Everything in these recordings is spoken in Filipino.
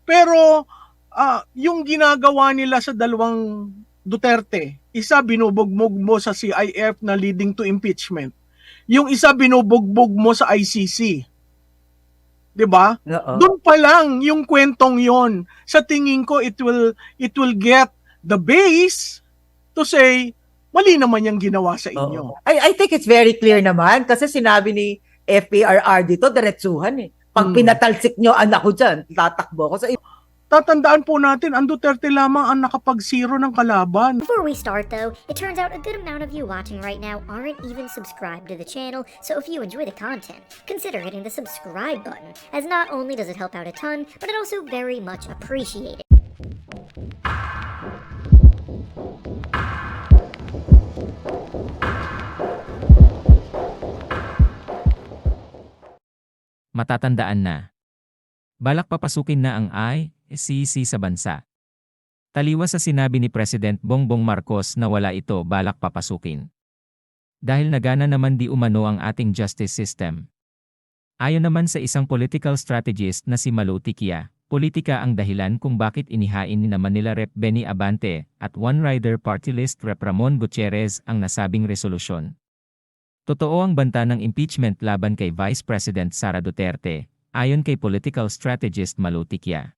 Pero yung ginagawa nila sa dalawang Duterte, isa binubugbog mo sa CIF na leading to impeachment. Yung isa binubugbog mo sa ICC. 'Di ba? Oo. Doon pa lang yung kwentong 'yon. Sa tingin ko it will get the base to say mali naman yung ginawa sa inyo. Oo. I think it's very clear naman kasi sinabi ni FPRR dito, diretsuhan eh. Pag pinatalsik nyo anak ko dyan, tatakbo ko sa Tatandaan po natin, ang Duterte lamang ang nakapag-zero ng kalaban. Before we start though, it turns out a good amount of you watching right now aren't even subscribed to the channel, so if you enjoy the content, consider hitting the subscribe button, as not only does it help out a ton, but it also very much appreciated. Matatandaan na. Balak papasukin na ang ICC sa bansa. Taliwas sa sinabi ni President Bongbong Marcos na wala ito balak papasukin. Dahil nagana naman di umano ang ating justice system. Ayon naman sa isang political strategist na si Malu Tikia, politika ang dahilan kung bakit inihain ni naman nila Rep. Benny Abante at One Rider Party List Rep. Ramon Gutierrez ang nasabing resolusyon. Totoo ang banta ng impeachment laban kay Vice President Sara Duterte, ayon kay political strategist Malu Tikia.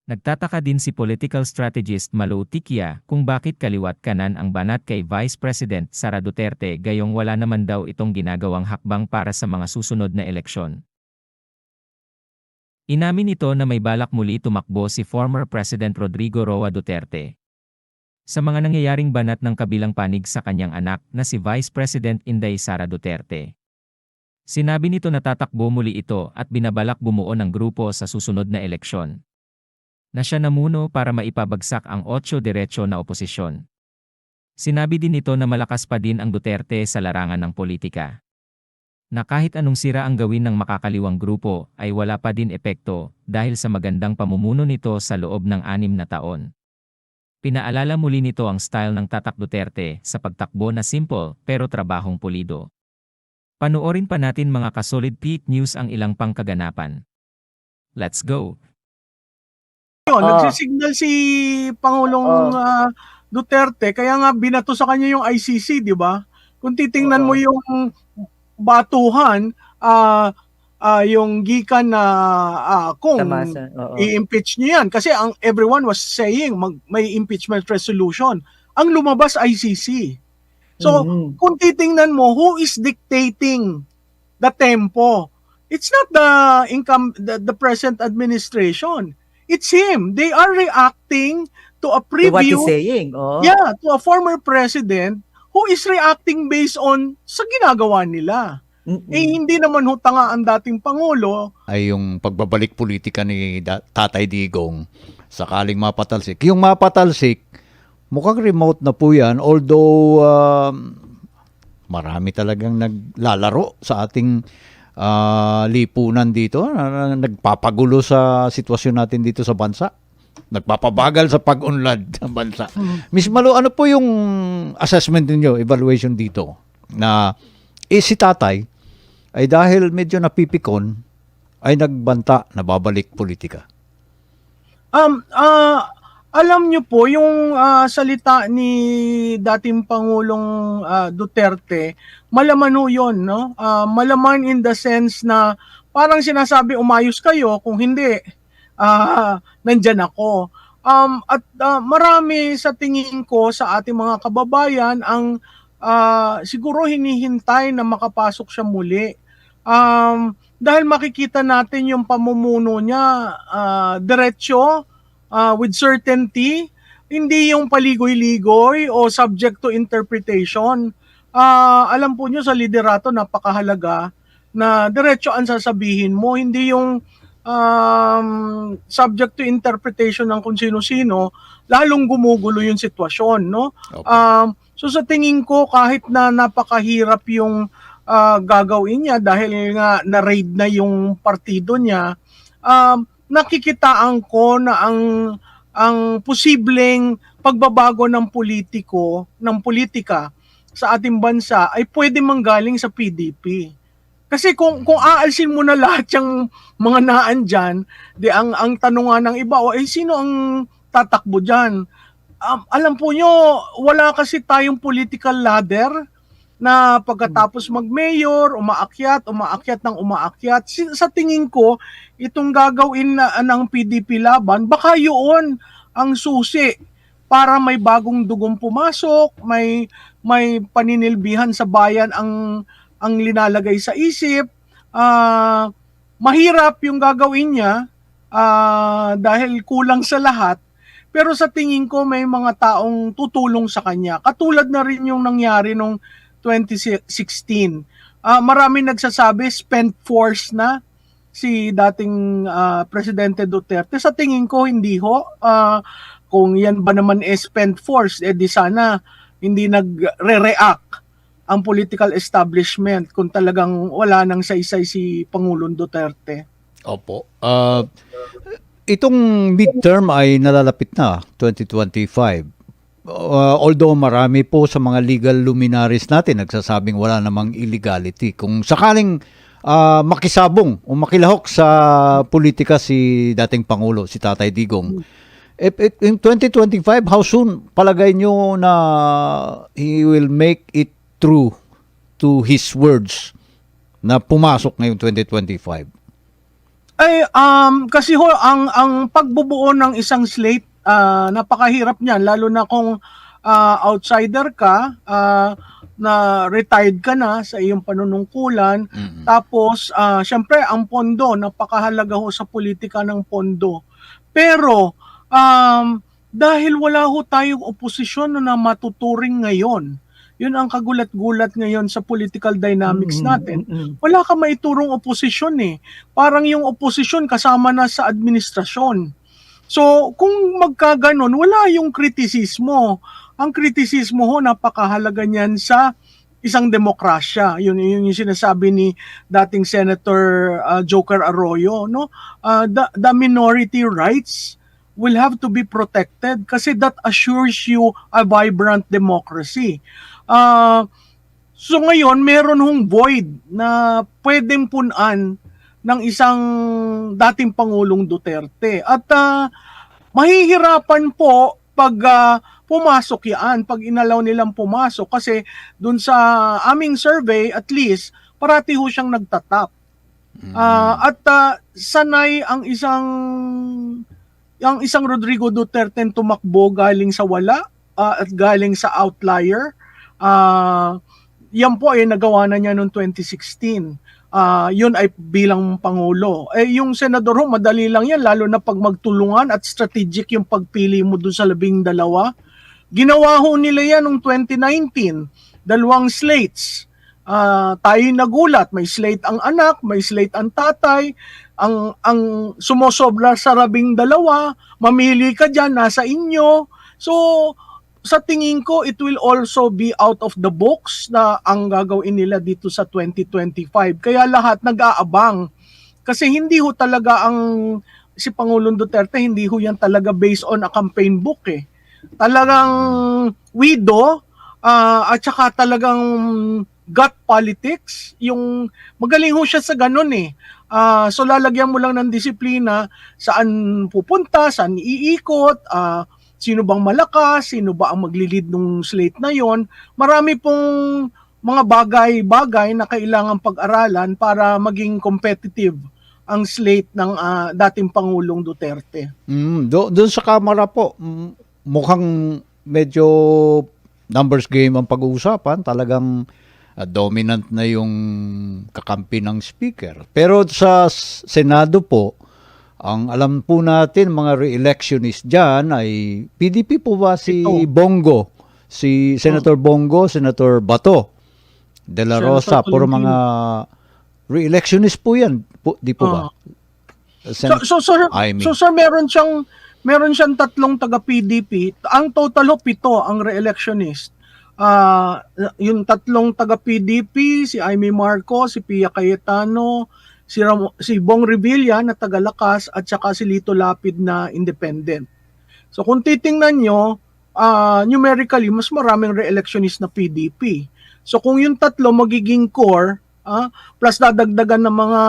Nagtataka din si political strategist Malu Tikia kung bakit kaliwat kanan ang banat kay Vice President Sara Duterte gayong wala naman daw itong ginagawang hakbang para sa mga susunod na eleksyon. Inamin nito na may balak muli tumakbo si former President Rodrigo Roa Duterte. Sa mga nangyayaring banat ng kabilang panig sa kanyang anak na si Vice President Inday Sara Duterte. Sinabi nito na tatakbo muli ito at binabalak bumuo ng grupo sa susunod na eleksyon. Na siya namuno para maipabagsak ang 8 diretso na oposisyon. Sinabi din nito na malakas pa din ang Duterte sa larangan ng politika. Na kahit anong sira ang gawin ng makakaliwang grupo ay wala pa din epekto dahil sa magandang pamumuno nito sa loob ng 6 na taon. Pinaalala muli nito ang style ng Tatak Duterte sa pagtakbo na simple pero trabahong pulido. Panoorin pa natin mga kasolid Pete News ang ilang pang kaganapan. Let's go! Nagsisignal si Pangulong Duterte, kaya nga binato sa kanya yung ICC, di ba? Kung titingnan mo yung batuhan, yung gikan na kung i-impeach niyo yan. Kasi ang everyone was saying may impeachment resolution. Ang lumabas ICC. So, kung titingnan mo, who is dictating the tempo? It's not the present administration. It's him. They are reacting to a preview. To what he's saying. Yeah, to a former president who is reacting based on sa ginagawa nila. Hindi naman hutanga ang dating Pangulo. Ay yung pagbabalik politika ni Tatay Digong sakaling mapatalsik. Yung mapatalsik, mukhang remote na po yan. Although marami talagang naglalaro sa ating lipunan dito, nagpapagulo sa sitwasyon natin dito sa bansa. Nagpapabagal sa pag-unlad ng bansa. Miss Malu, ano po yung assessment niyo, evaluation dito? Na si Tatay ay dahil medyo napipikon, ay nagbanta na babalik politika. Alam niyo po, yung salita ni dating Pangulong Duterte, malaman ho yun, no? Malaman in the sense na parang sinasabi, umayos kayo, kung hindi, nandyan ako. At marami sa tingin ko sa ating mga kababayan ang siguro hinihintay na makapasok siya muli. Dahil makikita natin yung pamumuno niya, diretsyo, with certainty, hindi yung paligoy-ligoy o subject to interpretation. Alam po nyo sa liderato napakahalaga na diretso ang sasabihin mo, hindi yung subject to interpretation ng kung sino-sino, lalong gumugulo yung sitwasyon, no? Okay. So sa tingin ko, kahit na napakahirap yung gagawin niya dahil nga na-raid na yung partido niya, nakikitaan ko na ang posibleng pagbabago ng politika sa ating bansa ay pwede manggaling sa PDP. Kasi kung aalsin mo na lahat yung mga naandyan, di ang tanong nga ng iba, sino ang tatakbo diyan? Alam po nyo, wala kasi tayong political ladder na pagkatapos mag-mayor, umaakyat ng umaakyat. Sa tingin ko, itong gagawin ng PDP laban, baka yun ang susi para may bagong dugong pumasok, may paninilbihan sa bayan ang linalagay sa isip. Mahirap yung gagawin niya dahil kulang sa lahat. Pero sa tingin ko may mga taong tutulong sa kanya. Katulad na rin yung nangyari nung 2016. Marami nagsasabi spent force na si dating Presidente Duterte. Sa tingin ko hindi ho. Kung yan ba naman spent force, di sana hindi nagre-react ang political establishment kung talagang wala nang saysay si Pangulong Duterte. Opo. Itong midterm ay nalalapit na, 2025. Although marami po sa mga legal luminaries natin nagsasabing wala namang illegality. Kung sakaling makisabong o makilahok sa politika si dating Pangulo, si Tatay Digong, in 2025, how soon palagay nyo na he will make it true to his words na pumasok ngayong 2025? Kasi ho, ang pagbubuo ng isang slate, napakahirap niyan, lalo na kung outsider ka, na retired ka na sa iyong panunungkulan. Tapos, syempre, ang pondo, napakahalaga ho sa politika ng pondo. Pero, dahil wala ho tayong oposisyon na matuturing ngayon, yun ang kagulat-gulat ngayon sa political dynamics natin. Wala ka maiturong oposisyon eh. Parang yung oposisyon kasama na sa administrasyon. So, kung magkaganon, wala yung kritisismo. Ang kritisismo ho, napakahalaga niyan sa isang demokrasya. Yun yung sinasabi ni dating Senator Joker Arroyo, no? The minority rights will have to be protected kasi that assures you a vibrant democracy. So ngayon, meron hong void na pwedeng punan ng isang dating Pangulong Duterte. At mahihirapan po pag pumasok yan, pag inalaw nilang pumasok. Kasi dun sa aming survey, at least, parati ho siyang nagtatap. At sanay ang isang Rodrigo Duterte tumakbo galing sa wala at galing sa outlier. Yan po ay nagawa na niya noong 2016. Yun ay bilang Pangulo. Yung senador ho, madali lang yan, lalo na pag magtulungan at strategic yung pagpili mo doon sa 12. Ginawa ho nila yan noong 2019. 2 slates. Tayo nagulat, may slate ang anak, may slate ang tatay, ang sumosobra sa 12, mamili ka dyan, nasa inyo. So, sa tingin ko, it will also be out of the box na ang gagawin nila dito sa 2025. Kaya lahat nag-aabang. Kasi hindi ho talaga si Pangulong Duterte, hindi ho yan talaga based on a campaign book eh. Talagang widow, at saka talagang gut politics. Yung magaling ho siya sa ganun eh. So lalagyan mo lang ng disiplina, saan pupunta, saan iikot, sino bang malakas, sino ba ang maglilid ng slate na yon. Marami pong mga bagay-bagay na kailangan pag-aralan para maging competitive ang slate ng dating Pangulong Duterte. Doon sa Kamara po, mukhang medyo numbers game ang pag-uusapan. Talagang dominant na yung kakampi ng speaker. Pero sa Senado po, ang alam po natin, mga re-electionist dyan ay PDP po ba si Bongo? Si Senator Bongo, Senator Bato, De La Rosa, puro mga re-electionist po yan. Di po ba? So sir, meron siyang 3 taga-PDP. Ang total 7 ang re-electionist. Yung 3 taga-PDP, si Amy Marcos, si Pia Cayetano, si Bong Revilla na taga-Lakas at saka si Lito Lapid na independent. So kung titingnan nyo, numerically, mas maraming re-electionist na PDP. So kung yung 3 magiging core, plus dadagdagan ng mga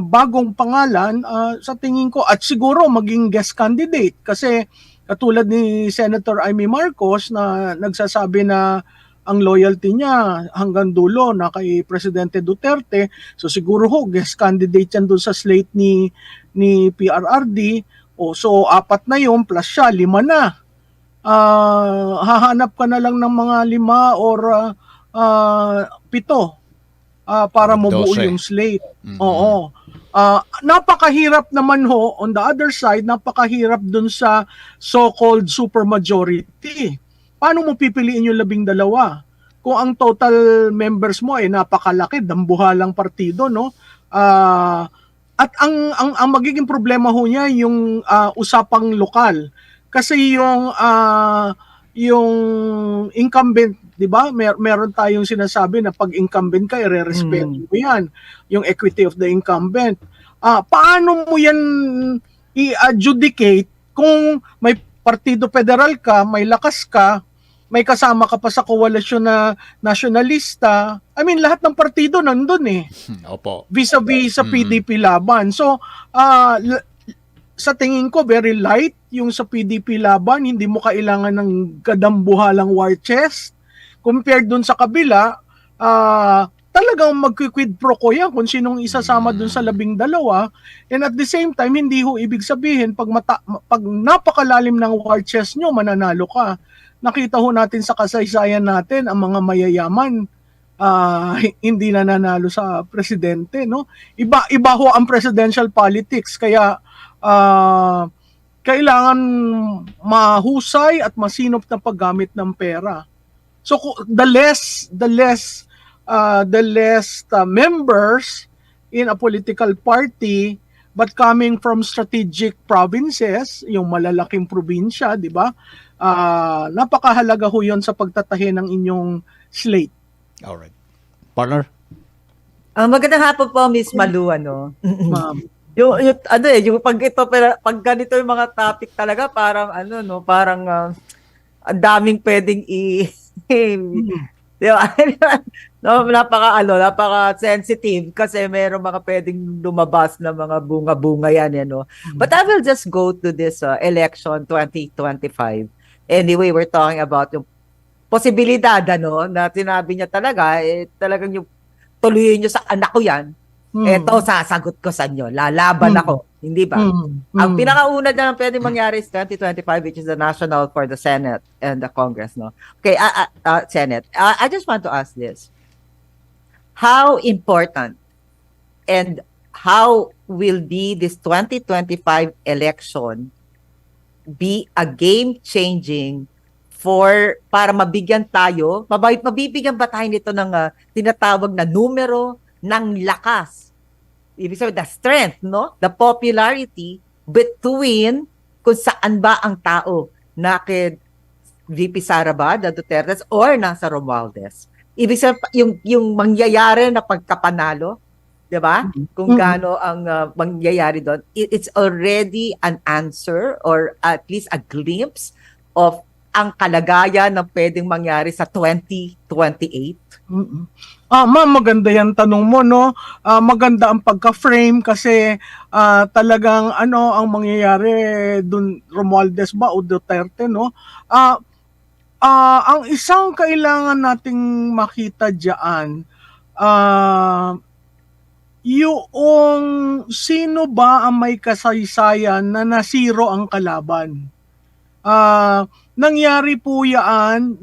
bagong pangalan, sa tingin ko, at siguro maging guest candidate kasi katulad ni Senator Amy Marcos na nagsasabi na ang loyalty niya hanggang dulo na kay Presidente Duterte. So siguro guest candidate yan doon sa slate ni PRRD. So 4 na yun plus siya, 5 na. Hahanap ka na lang ng mga 5 or 7 para mabuo 12. yung slate. Mhm. Oo. Napakahirap naman on the other side, napakahirap dun sa so-called supermajority. Paano mo pipiliin yung 12? Kung ang total members mo ay napakalaki, dambuhalang partido, no? At ang magiging problema niya yung usapang lokal. Kasi yung incumbent, 'di ba? Meron tayong sinasabi na pag incumbent ka, irerespeto mo 'yan, yung equity of the incumbent. Paano mo 'yan i-adjudicate kung may partido federal ka, may lakas ka, may kasama ka pa sa koalisyon na nasyonalista? I mean, lahat ng partido nandun Opo. vis-a-vis sa PDP laban. So, sa tingin ko, very light yung sa PDP laban. Hindi mo kailangan ng kadambuhalang war chest. Compared dun sa kabila, talagang magki-quid pro quo yan kung sinong isasama dun sa 12. And at the same time, hindi ibig sabihin, pag napakalalim ng war chest nyo, mananalo ka. Nakita natin sa kasaysayan natin, ang mga mayayaman, hindi nananalo sa presidente, no? Iba ang presidential politics, kaya kailangan mahusay at masinop na paggamit ng pera. So the less members in a political party but coming from strategic provinces, yung malalaking probinsya, di ba? Napakahalaga yun sa pagtatahi ng inyong slate. Alright. Partner? Magandang hapon po, Miss Malu, ano? Ma'am. Yung pag ganito yung mga topic talaga, parang parang ang daming pwedeng di ba? Napaka sensitive kasi meron mga pwedeng lumabas na mga bunga-bunga yan, no? But I will just go to this election 2025. Anyway, we're talking about yung posibilidad, na sinabi niya talaga, talagang yung tuloyin niyo sa anak ko yan, eto, sasagot ko sa inyo, lalaban ako, hindi ba? Ang pinakauna na pwedeng mangyari is 2025, which is the national for the Senate and the Congress, no? Okay, Senate. I just want to ask this. How important and how will be this 2025 election be a game-changing para mabigyan tayo, mabibigyan ba tayo nito ng tinatawag na numero ng lakas? Ibig sabihin, the strength, no? The popularity between kung saan ba ang tao na kay VP Sara ba, the Duterte, or nasa Romualdez. Ibig sabihin, yung mangyayari na pagkapanalo, di ba? Kung gaano ang mangyayari doon, it's already an answer or at least a glimpse of ang kalagayan na pwedeng mangyari sa 2028. Ma'am, maganda yan tanong mo, no? Maganda ang pagka-frame kasi talagang ang mangyayari dun, Romualdez ba o Duterte, no? Ang isang kailangan nating makita diyan, yung sino ba ang may kasaysayan na nasiro ang kalaban. Nangyari po yan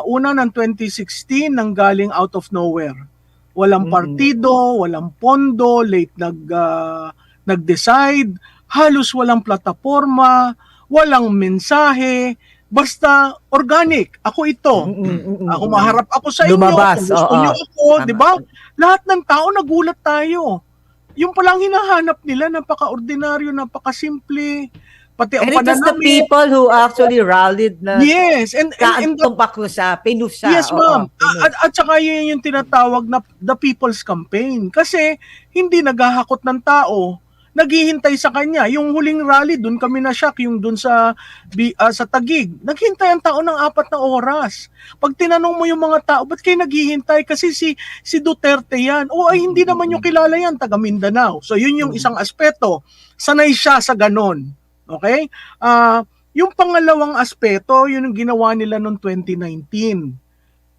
una ng 2016 nang galing out of nowhere. Walang partido, walang pondo, late nag-decide, halos walang plataforma, walang mensahe, basta organic. Ako ito. Ako maharap ako sa inyo. Lumabas. Kung gusto niyo ako, di ba? Lahat ng tao nagulat tayo. Yung palang hinahanap nila, napaka-ordinaryo, napaka-simple. Pati ang And it was the pananamit. people who actually rallied na Yes, and tumpak ko siya, pinus siya. yes, Oo, ma'am. pinus. At saka yun yung tinatawag na the people's campaign. Kasi hindi naghahakot ng tao. naghihintay sa kanya. Yung huling rally, doon kami na-shock, yung doon sa Taguig. Naghintay ang tao ng 4 na oras. Pag tinanong mo yung mga tao, ba't kayo naghihintay? Kasi si Duterte yan. O ay hindi naman yung kilala yan, taga Mindanao. So yun yung isang aspeto. Sanay siya sa ganon. Okay? Yung pangalawang aspeto, yun yung ginawa nila noong 2019.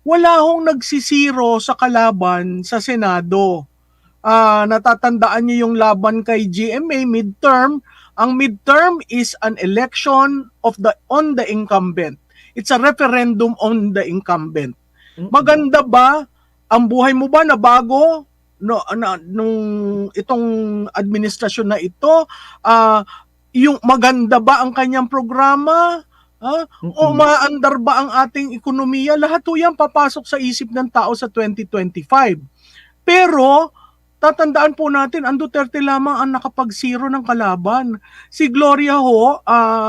Wala hong nagsisiro sa kalaban sa Senado. Natatandaan niyo yung laban kay GMA midterm. Ang midterm is an election on the incumbent. It's a referendum on the incumbent. Maganda ba ang buhay mo ba na bago nung itong administrasyon na ito? Yung maganda ba ang kanyang programa? O maandar ba ang ating ekonomiya? Lahat po yan papasok sa isip ng tao sa 2025. Pero tatandaan po natin, ang Duterte lamang ang nakapag-zero ng kalaban. Si Gloria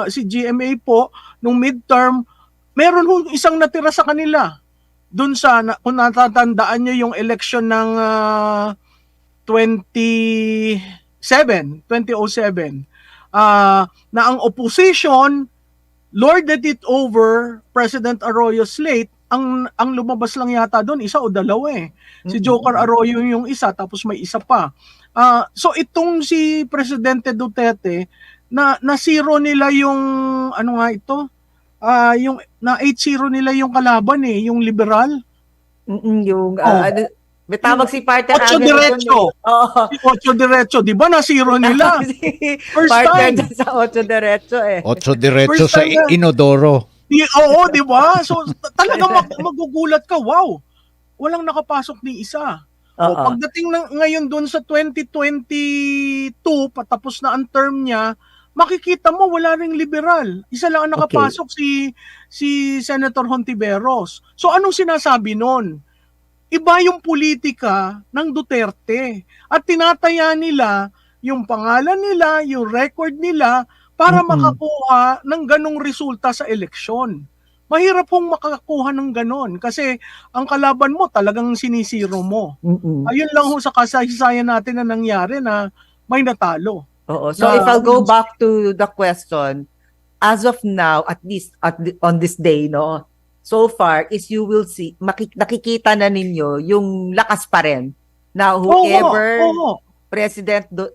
si GMA po, nung midterm, meron ho isang natira sa kanila. Doon kung natatandaan nyo yung election ng 2007, na ang opposition lorded it over President Arroyo's slate. Ang lumabas lang yata doon, isa o dalawa eh. Si Joker Arroyo yung isa, tapos may isa pa. So itong si Presidente Duterte, na-zero nila yung, ano nga ito? Yung na-8-0 nila yung kalaban eh, yung liberal. May tawag si partner Ocho Diretso. Si Ocho Diretso, di ba na-zero nila? First partner time. sa Ocho Diretso eh. 8 diretso First sa time na- Inodoro. Oo, di ba? So talagang magugulat ka, wow. Walang nakapasok ni isa. Pagdating ngayon doon sa 2022, patapos na ang term niya, makikita mo wala ring liberal. Isa lang ang nakapasok si Senator Hontiveros. So anong sinasabi noon? Iba yung politika ng Duterte at tinataya nila yung pangalan nila, yung record nila para makakuha ng ganong resulta sa eleksyon. Mahirap pong makakuha ng ganon kasi ang kalaban mo talagang sinisiro mo. Ayun lang ho sa kasaysayan natin na nangyari na may natalo. Oo. So if I'll go back to the question, as of now, at least on this day, no, so far is you will see, nakikita na ninyo yung lakas pa rin na whoever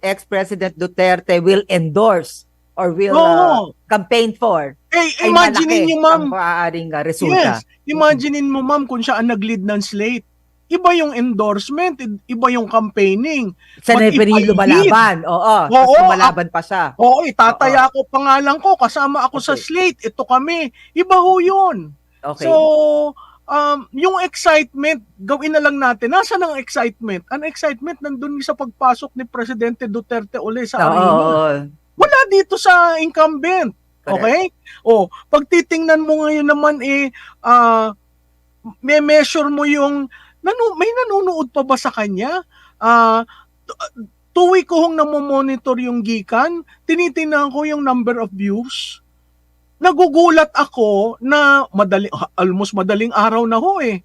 ex-President Duterte will endorse or will campaign for. Ay Imaginin niyo, ma'am. Ang maaaring resulta. Yes. Imaginin mo, ma'am, kung siya ang nag-lead ng slate. Iba yung endorsement, iba yung campaigning. Sa lumalaban. Oo. Lumalaban pa siya. Oo, itataya ko pangalan ko, kasama ako sa slate, ito kami. Iba ho yun. Okay. So, yung excitement, gawin na lang natin. Nasaan ang excitement? Ang excitement nandun sa pagpasok ni Presidente Duterte uli sa arena. Wala dito sa incumbent. Okay? Pag titingnan mo ngayon naman may measure mo yung may nanonood pa ba sa kanya? Tuwi ko hong namomonitor yung Gikan, tinitingnan ko yung number of views. Nagugulat ako na almost madaling araw na ho eh.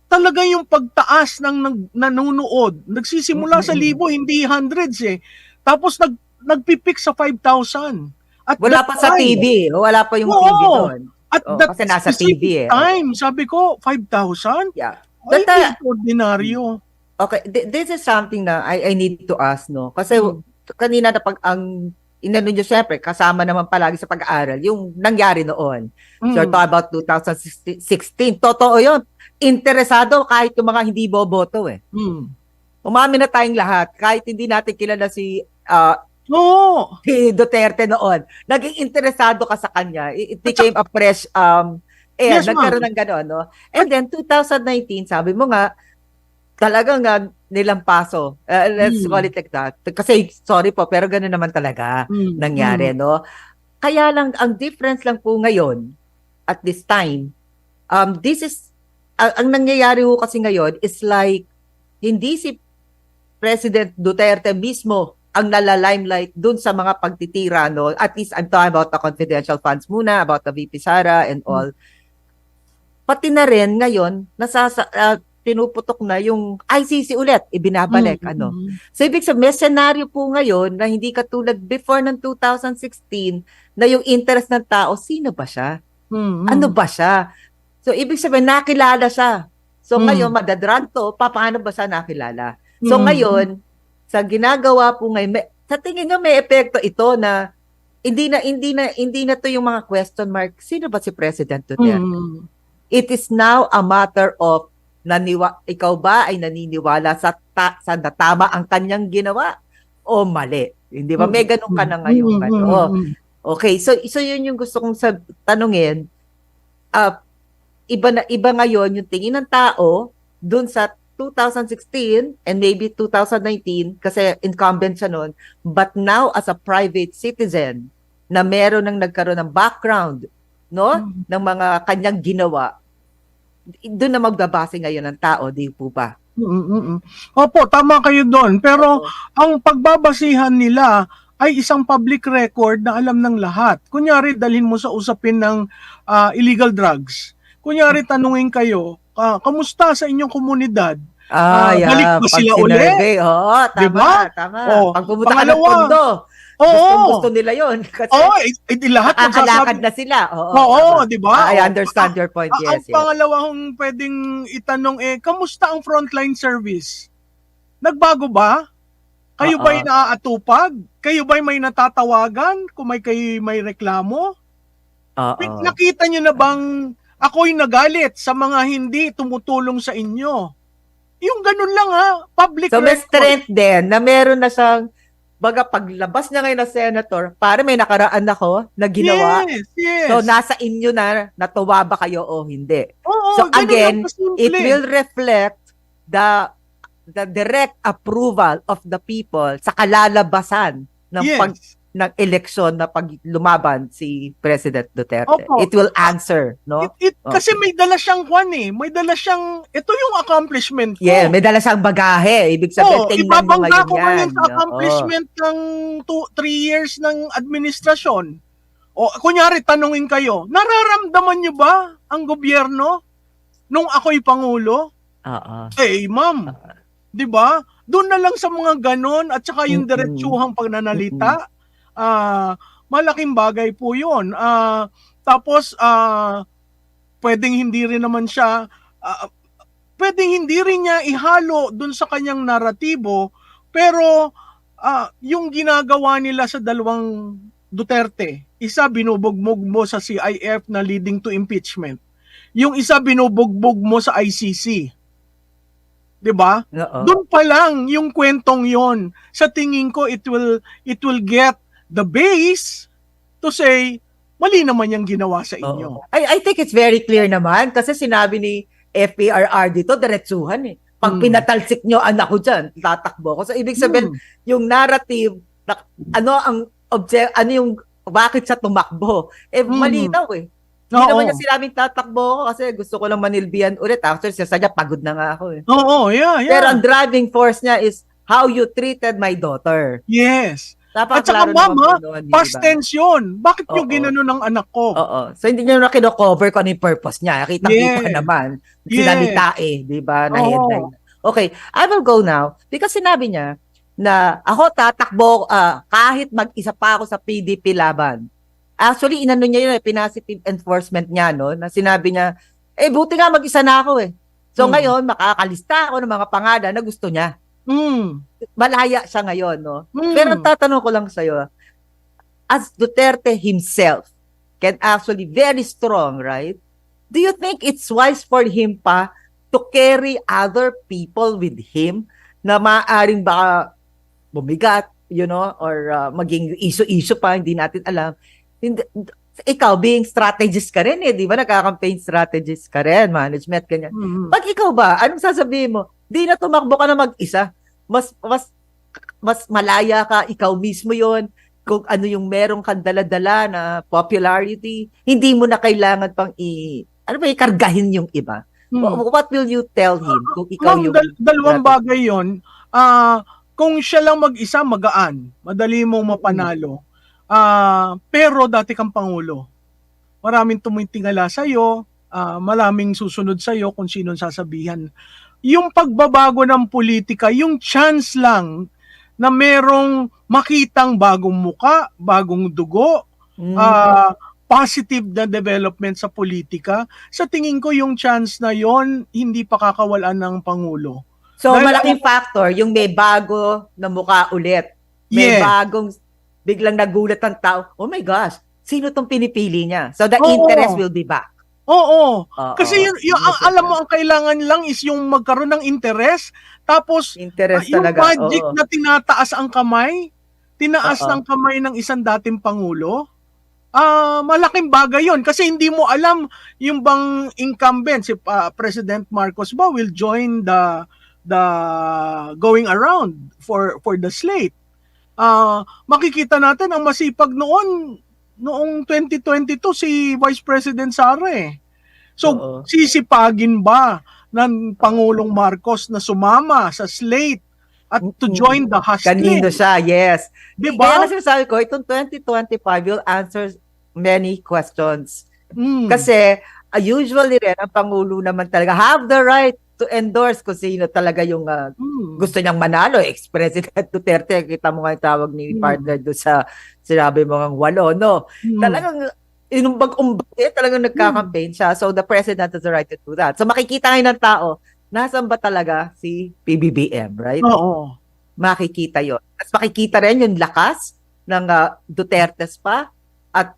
Talaga yung pagtaas ng nanonood. Nagsisimula sa libo, hindi hundreds eh. Tapos nagpipik sa 5,000. At wala pa sa TV. Wala pa yung TV doon. At that kasi nasa TV eh. time, sabi ko, 5,000? Yeah. Ay, ordinaryo. Okay, this is something na I need to ask, no? Kasi kanina na pag ang inano nyo syempre, kasama naman palagi sa pag-aaral, yung nangyari noon. So, talk about 2016. Totoo yun. Interesado kahit yung mga hindi boboto eh. Umamin na tayong lahat. Kahit hindi natin kilala si Duterte noon. Naging interesado ka sa kanya. It became a fresh Yes, nagkaroon ng gano'n, no? And then, 2019, sabi mo nga, talagang nilampaso. Let's call it like that. Kasi, sorry po, pero gano'n naman talaga nangyari, no? Kaya lang, ang difference lang po ngayon, at this time, this is, ang nangyayari po kasi ngayon is like, hindi si President Duterte mismo ang nala-limelight dun sa mga pagtitira, no? At least, I'm talking about the confidential funds muna, about the VP Sara and all. Pati na rin ngayon, pinuputok na yung ICC ulit, ibinabalik. So ibig sabihin, may senaryo po ngayon na hindi katulad before ng 2016 na yung interest ng tao, sino ba siya? Ano ba siya? So ibig sabihin, nakilala siya. So ngayon, madadrag to, paano ba siya nakilala? So ngayon, sa ginagawa po ngayon, sa tingin nyo may epekto ito na hindi na to yung mga question mark, sino ba si President Duterte? It is now a matter of ikaw ba ay naniniwala sa tama ang kanyang ginawa o mali? Hindi ba? May ganun ka na ngayon. Okay, so yun yung gusto kong tanungin. Iba ngayon yung tingin ng tao dun sa 2016 and maybe 2019 kasi incumbent siya noon, but now as a private citizen na meron ng nagkaroon ng background, no, ng mga kanyang ginawa, doon na magbabase ngayon ng tao, di po ba? Opo, tama kayo doon. Pero ang pagbabasihan nila ay isang public record na alam ng lahat. Kunyari, dalhin mo sa usapin ng illegal drugs. Kunyari, tanungin kayo, kamusta sa inyong komunidad? Balik ba sila uli? Oo, tama, diba? tama. Oh, pag pumunta ka ng pondo, gusto nila yon kasi lahat alakad na sila. Di ba? I understand your point, yes. Ang pangalawang pwedeng itanong kamusta ang frontline service? Nagbago ba? Kayo ba'y naaatupag? Kayo ba'y may natatawagan? Kung may reklamo? Nakita nyo na bang ako'y nagalit sa mga hindi tumutulong sa inyo? Yung ganun lang public record. So may record. strength din na meron na siyang paglabas niya ngayon na senator, para may nakaraan ako na ginawa. Yes. So nasa inyo na natuwa ba kayo o hindi. Oo, so again, it will reflect the direct approval of the people sa kalalabasan ng ng eleksyon na pag lumaban si President Duterte. Opo. It will answer, no? Kasi may dala siyang may dala siyang, ito yung accomplishment ko. Yeah, may dala siyang bagahe. Ibig sabihin, tingnan mo ngayon ko ngayon sa accomplishment ng 3 years ng administrasyon. O, kunyari, tanungin kayo, nararamdaman niyo ba ang gobyerno nung ako'y Pangulo? Ma'am, di ba? Doon na lang sa mga ganon at saka yung diretsuhang pagnanalita. Malaking bagay po yun. Tapos, pwedeng hindi rin naman siya, pwedeng hindi rin niya ihalo dun sa kanyang naratibo, pero yung ginagawa nila sa dalawang Duterte, isa binubugbog mo sa CIF na leading to impeachment. Yung isa binubugbog mo sa ICC. 'Di ba? Doon pa lang yung kwentong 'yon. Sa tingin ko it will get the base to say mali naman yung ginawa sa inyo. I think it's very clear naman kasi sinabi ni FPRR dito diretsuhan Pag pinatalsik nyo anak ko diyan, tatakbo ko. So ibig sabihin yung narrative yung bakit siya tumakbo? Malinaw Hindi naman niya sinabing tatakbo ko kasi gusto ko lang manilbihan ulit. Actually, siya pagod na nga ako Yeah. Pero ang driving force niya is how you treated my daughter. Yes. Dapat at saka mama, past tense yun. Bakit nyo ginanon ng anak ko? So hindi nyo na kino-cover kung ano yung purpose niya. Kita-kita naman. Sinalita di ba? Na headline. Okay, I will go now because sinabi niya na ako tatakbo kahit mag-isa pa ako sa PDP laban. Actually, inano niya yun, pinasive enforcement niya, no? Na sinabi niya, buti nga mag-isa na ako So ngayon, makakalista ako ng mga pangalan na gusto niya. Malaya siya ngayon, no? Pero tatanong ko lang sa'yo, as Duterte himself can actually very strong, right? Do you think it's wise for him pa to carry other people with him na maaaring baka bumigat, or maging issue pa, hindi natin alam. Ikaw, being strategist ka rin di ba? Nagka-campaign strategist ka rin, management, ganyan. Pag ikaw ba, anong sasabihin mo? Di na tumakbo ka na mag-isa. Mas malaya ka, ikaw mismo yon kung ano yung merong kang dala-dala na popularity, hindi mo na kailangan pang ikargahin yung iba. What will you tell him kung ikaw yung... Dalawang bagay yon. Kung siya lang mag-isa, magaan. Madali mong mapanalo. Pero dati kang Pangulo. Maraming tumitingala sa'yo, maraming susunod sa'yo kung sino sasabihan yung pagbabago ng politika, yung chance lang na merong makitang bagong muka, bagong dugo, positive na development sa politika, sa tingin ko yung chance na yon hindi pa kakawalan ng Pangulo. So, Dahil malaking factor, yung may bago na mukha ulit. May Yes. bagong, biglang nagulat ang tao, oh my gosh, sino tong pinipili niya? So, the Oo. interest will be back. Oo. Oo. Kasi alam mo, ang kailangan lang is yung magkaroon ng interest, tapos Interest yung talaga. magic Oo. na tinataas ang kamay, tinaas Oo. ng kamay ng isang dating Pangulo, malaking bagay yon kasi hindi mo alam yung bang incumbent, si President Marcos ba will join the going around for the slate. Makikita natin ang masipag noong 2022 si Vice President Sara eh. So, Oo. sisipagin ba ng Pangulong Marcos na sumama sa slate at to join the Kanino hustling? siya, yes. Di Kaya ba? na sinasabi ko, itong 2025 will answer many questions. Mm. Kasi usually rin, ang Pangulo naman talaga have the right to endorse kung sino talaga yung gusto niyang manalo. Ex-President Duterte, kita mo nga yung tawag ni partner doon sa sinabi mo ng 8, no? Talagang inumbag-umbag talagang nagka-campaign siya. So the President has the right to do that. So makikita ngayon ng tao, nasaan ba talaga si PBBM, right? Oo. Makikita yon. At makikita rin yung lakas ng Dutertes pa at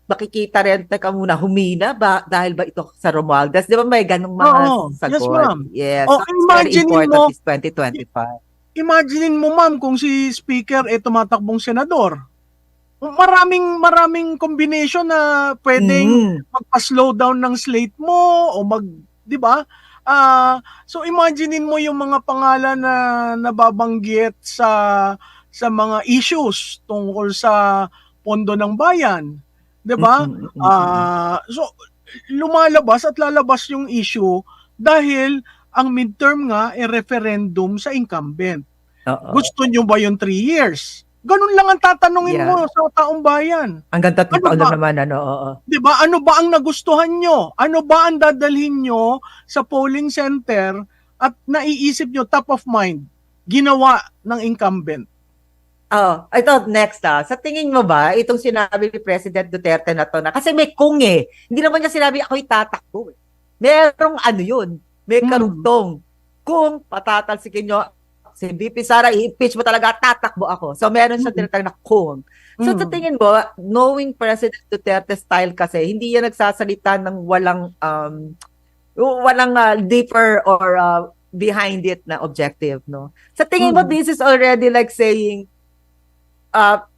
makikita rin, teka muna, humina ba dahil ba ito sa Romualdez? Di ba may ganong mga Oo. sagot? Yes, ma'am. Yes. Oh, So, it's very imagine important mo- this 2025. Imaginein mo, ma'am, kung si Speaker tumatakbong senador. Maraming combination na pwedeng magpa-slow down ng slate mo o 'di ba? So imaginein mo yung mga pangalan na nababanggit sa mga issues tungkol sa pondo ng bayan, 'di ba? So lumalabas at lalabas yung issue dahil ang midterm nga referendum sa incumbent. Oo. Gusto nyo ba yung 3 years? Ganun lang ang tatanungin mo sa taong bayan. Hanggang 3 Ano taon ba? lang naman, ano, oo. 'Di ba? Ano ba ang nagustuhan nyo? Ano ba ang dadalhin nyo sa polling center at naiisip nyo top of mind ginawa ng incumbent? Oh, ito next Sa tingin mo ba itong sinabi ni President Duterte na to na kasi may kung hindi naman niya sinabi ako'y tatakbo. Merong ano yun, may karugtong. Kung patatalsikin nyo si VP Sara, i-impeach mo talaga, tatakbo ako. So meron siya tinatawag na kung. So sa tingin mo, knowing President Duterte style kasi, hindi yan nagsasalita ng walang deeper or behind it na objective, no? Sa tingin mo, this is already like saying,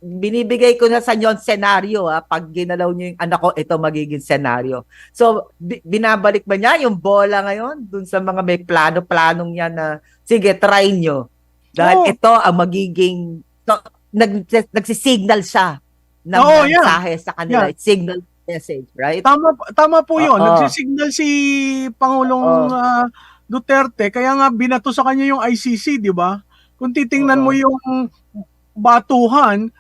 binibigay ko na sa inyo ang senaryo, pag ginalaw niyo yung anak ko, ito magiging senaryo. So, binabalik ba niya yung bola ngayon dun sa mga may plano-planong niya na, sige, try nyo. Dahil ito ang magiging, nagsisignal siya ng mensahe sa kanila. It's signal message, right? Tama po yun. Nagsisignal si Pangulong Duterte, kaya nga binato sa kanya yung ICC, di ba? Kung titingnan mo yung batuhan,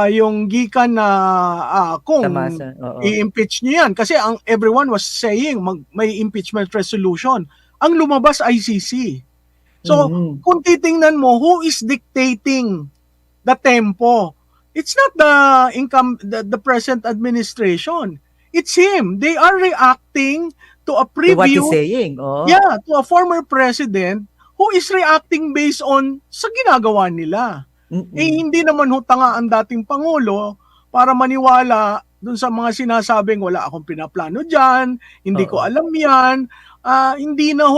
yung gikan na kung i-impeach niyo yan. Kasi everyone was saying may impeachment resolution. Ang lumabas ICC. So, kung titingnan mo, who is dictating the tempo? It's not the present administration. It's him. They are reacting to a preview. To what he's saying. Yeah, to a former president who is reacting based on sa ginagawa nila. Hindi naman tanga ang dating Pangulo para maniwala dun sa mga sinasabing wala akong pinaplano dyan, hindi ko alam yan, hindi na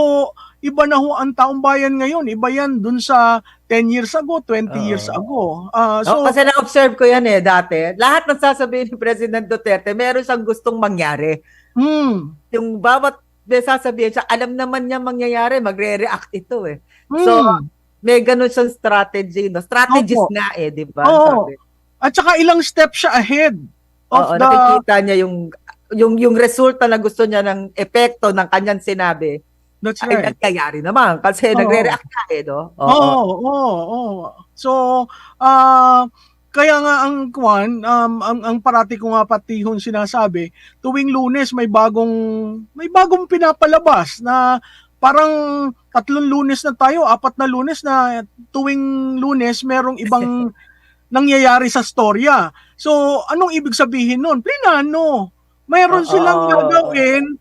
iba na ang taong bayan ngayon, iba yan dun sa 10 years ago, 20 years ago. Kasi na-observe ko yan dati. Lahat ng sasabihin ni President Duterte, meron siyang gustong mangyari. Yung bawat sasabihin siya, alam naman niya mangyayari, magre-react ito So, may ganun siyang strategy. No? Strategist nga di ba? At saka ilang steps siya ahead of nakikita niya yung resulta na gusto niya ng epekto ng kanyang sinabi. That's right. Ay nangyayari naman kasi nagre-react na no? So, kaya nga ang parati ko nga patihon sinasabi, tuwing Lunes may bagong pinapalabas na parang 3 Lunes na tayo, 4 na Lunes na tuwing Lunes merong ibang nangyayari sa storya. So, anong ibig sabihin nun? Plinano. Mayroon silang gagawin.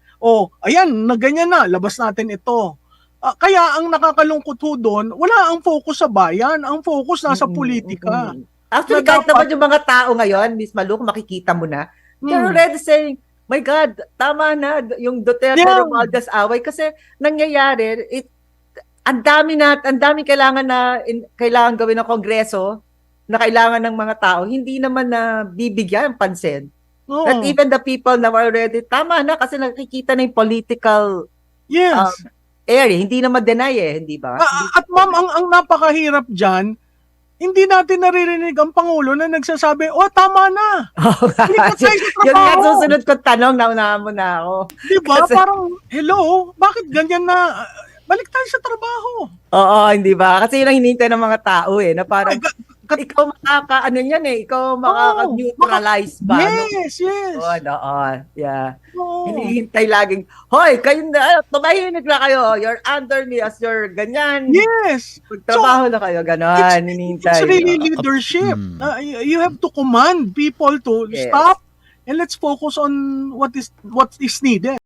Ayan, na ganyan na, labas natin ito. Kaya ang nakakalungkot ho doon, wala ang focus sa bayan, ang focus nasa politika. Actually, Na kahit dapat- naman yung mga tao ngayon, Miss Malu, kung makikita mo na, they're already saying, my God, tama na yung Duterte Yeah. Romualdez away kasi nangyayari, ang dami kailangan gawin ng Kongreso na kailangan ng mga tao, hindi naman na bibigyan ng pansin. Oo. That even the people na already, tama na kasi nakikita na yung political Yes. area, hindi na ma-deny hindi ba? At ma'am, ang napakahirap dyan, hindi natin naririnig ang Pangulo na nagsasabi, tama na. Hindi pa tayo sa Yun nga trabaho. susunod kong tanong, naunahan mo na ako. Diba? Kasi- Parang, hello, bakit ganyan na? Balik tayo sa trabaho. Oo, hindi ba? Kasi yun ang hinihintay ng mga tao na parang, ikaw ikaw makaka-neutralize ba? Yes, yes. Yeah. Oo. Hinihintay laging, hoy, kayo na, tumahimik na kayo, you're under me as your ganyan. Yes. Magtrabaho na kayo, ganon, hinihintay. It's really leadership. You have to command people to Yes. stop and let's focus on what is needed.